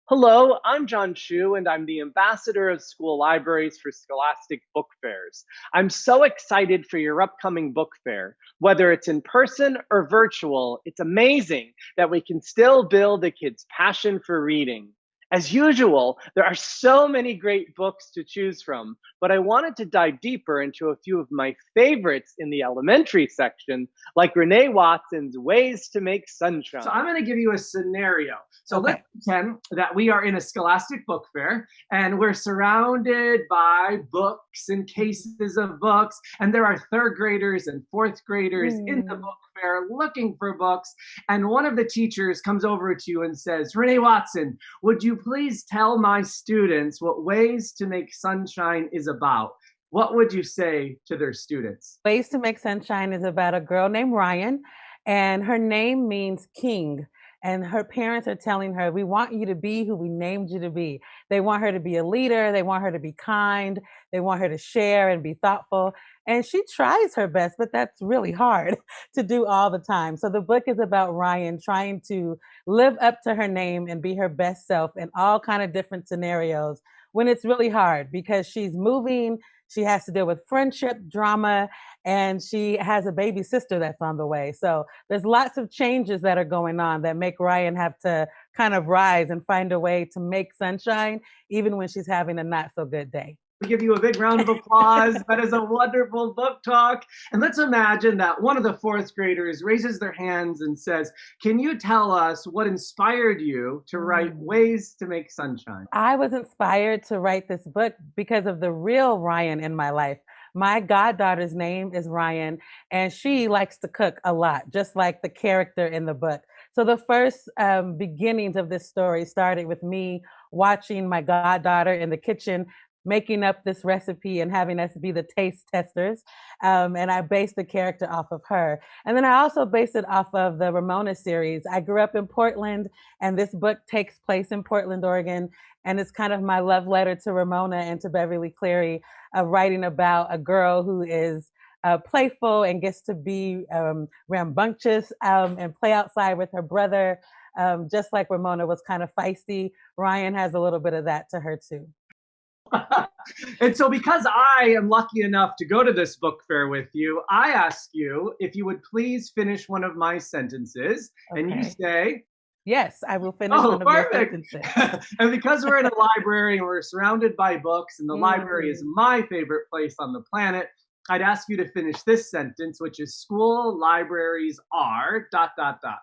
Hello, I'm John Schu, and I'm the ambassador of school libraries for Scholastic Book Fairs. I'm so excited for your upcoming book fair. Whether it's in person or virtual, it's amazing that we can still build a kid's passion for reading. As usual, there are so many great books to choose from, but I wanted to dive deeper into a few of my favorites in the elementary section, like Renée Watson's Ways to Make So I'm Sunshine. going to give you a scenario. So let's Okay. pretend that we are in a Scholastic book fair and we're surrounded by books and cases of books, and there are third graders and fourth graders in the Mm. book fair looking for books. And one of the teachers comes over to you and says, Renée Watson, would you please tell my students what Ways to Make Sunshine is about? What would you say to their students? Ways to Make Sunshine is about a girl named Ryan, and her name means king. And her parents are telling her, we want you to be who we named you to be. They want her to be a leader. They want her to be kind. They want her to share and be thoughtful. And she tries her best, but that's really hard to do all the time. So the book is about Ryan trying to live up to her name and be her best self in all kind of different scenarios when it's really hard because she's moving. She has to deal with friendship drama, and she has a baby sister that's on the way. So there's lots of changes that are going on that make Ryan have to kind of rise and find a way to make sunshine, even when she's having a not so good day. We give you a big round of applause. That is a wonderful book talk. And let's imagine that one of the fourth graders raises their hands and says, can you tell us what inspired you to write Ways to Make Sunshine? I was inspired to write this book because of the real Ryan in my life. My goddaughter's name is Ryan, and she likes to cook a lot, just like the character in the book. So the first beginnings of this story started with me watching my goddaughter in the kitchen making up this recipe and having us be the taste testers. And I based the character off of her. And then I also based it off of the Ramona series. I grew up in Portland, and this book takes place in Portland, Oregon. And it's kind of my love letter to Ramona and to Beverly Cleary, writing about a girl who is playful and gets to be rambunctious and play outside with her brother. Just like Ramona was kind of feisty, Ryan has a little bit of that to her too. And so, because I am lucky enough to go to this book fair with you, I ask you if you would please finish one of my sentences. And you Okay. say, Yes, I will finish oh, one of your perfect. sentences. And because we're in a library and we're surrounded by books, and the library is Mm. my favorite place on the planet, I'd ask you to finish this sentence, which is school libraries are dot, dot, dot.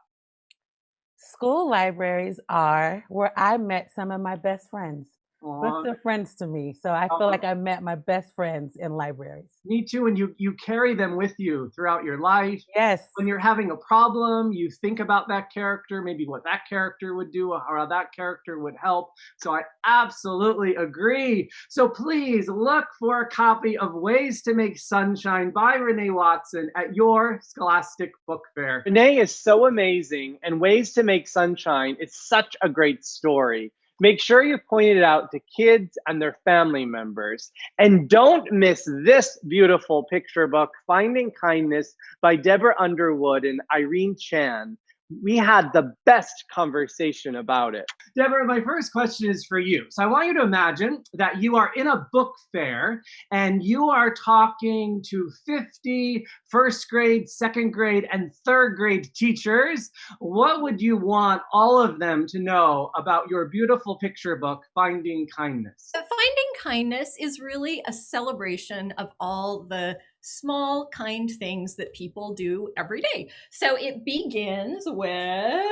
School libraries are where I met some of my best friends. Books Aw, are friends to me, so I feel like I met my best friends in libraries. me too, and you carry them with you throughout your life. Yes. When you're having a problem, you think about that character, maybe what that character would do or how that character would help. So I absolutely agree. So please look for a copy of Ways to Make Sunshine by Renée Watson at your Scholastic Book Fair. Renee is so amazing, and Ways to Make Sunshine is such a great story. Make sure you point it out to kids and their family members. And don't miss this beautiful picture book, Finding Kindness by Deborah Underwood and Irene Chan. We had the best conversation about it. Deborah, my first question is for you. So I want you to imagine that you are in a book fair and you are talking to 50 first grade, second grade, and third grade teachers. What would you want all of them to know about your beautiful picture book, Finding Kindness? Finding kindness is really a celebration of all the small, kind things that people do every day. So it begins with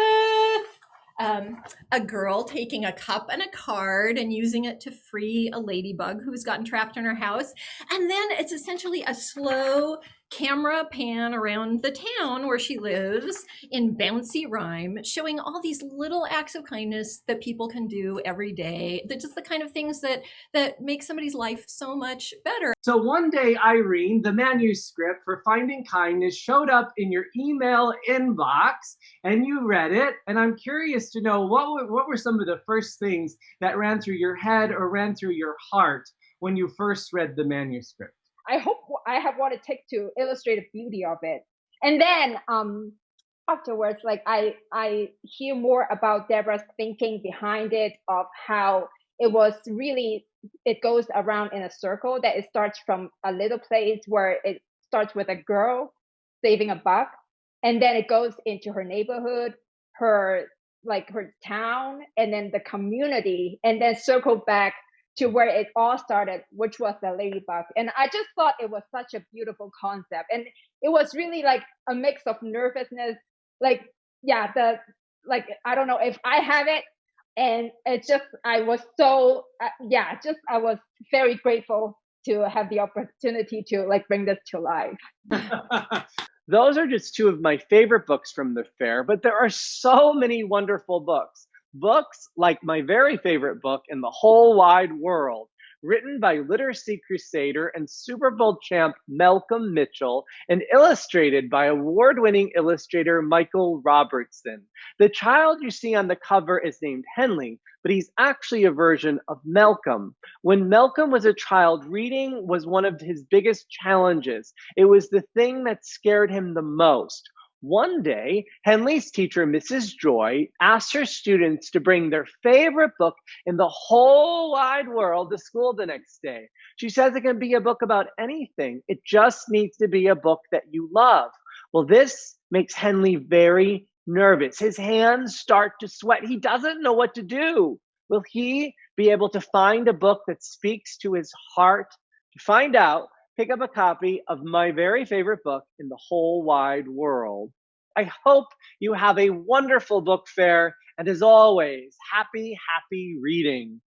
a girl taking a cup and a card and using it to free a ladybug who's gotten trapped in her house. And then it's essentially a slow camera pan around the town where she lives in bouncy rhyme, showing all these little acts of kindness that people can do every day. That just the kind of things that make somebody's life so much better. So one day, Irene, the manuscript for Finding Kindness showed up in your email inbox and you read it. And I'm curious to know what were some of the first things that ran through your head or ran through your heart when you first read the manuscript? I hope I have what it takes to illustrate the beauty of it. And then afterwards, like I hear more about Deborah's thinking behind it, of how it was really, it goes around in a circle, that it starts from a little place where it starts with a girl saving a buck, and then it goes into her neighborhood, her her town, and then the community, and then circle back to where it all started, which was the ladybug. And I just thought it was such a beautiful concept, and it was really like a mix of nervousness, like yeah, the like I don't know if I have it, and it's just I was so yeah, just I was very grateful to have the opportunity to like bring this to life. Those are just two of my favorite books from the fair, but there are so many wonderful books. Books like my very favorite book in the whole wide world, written by literacy crusader and Super Bowl champ Malcolm Mitchell, and illustrated by award-winning illustrator Michael Robertson. The child you see on the cover is named Henley, but he's actually a version of Malcolm. When Malcolm was a child, reading was one of his biggest challenges. It was the thing that scared him the most. One day, Henley's teacher, Mrs. Joy, asked her students to bring their favorite book in the whole wide world to school the next day. She says it can be a book about anything. It just needs to be a book that you love. Well, this makes Henley very nervous. His hands start to sweat. He doesn't know what to do. Will he be able to find a book that speaks to his heart? To find out, pick up a copy of my very favorite book in the whole wide world. I hope you have a wonderful book fair, and as always, happy reading.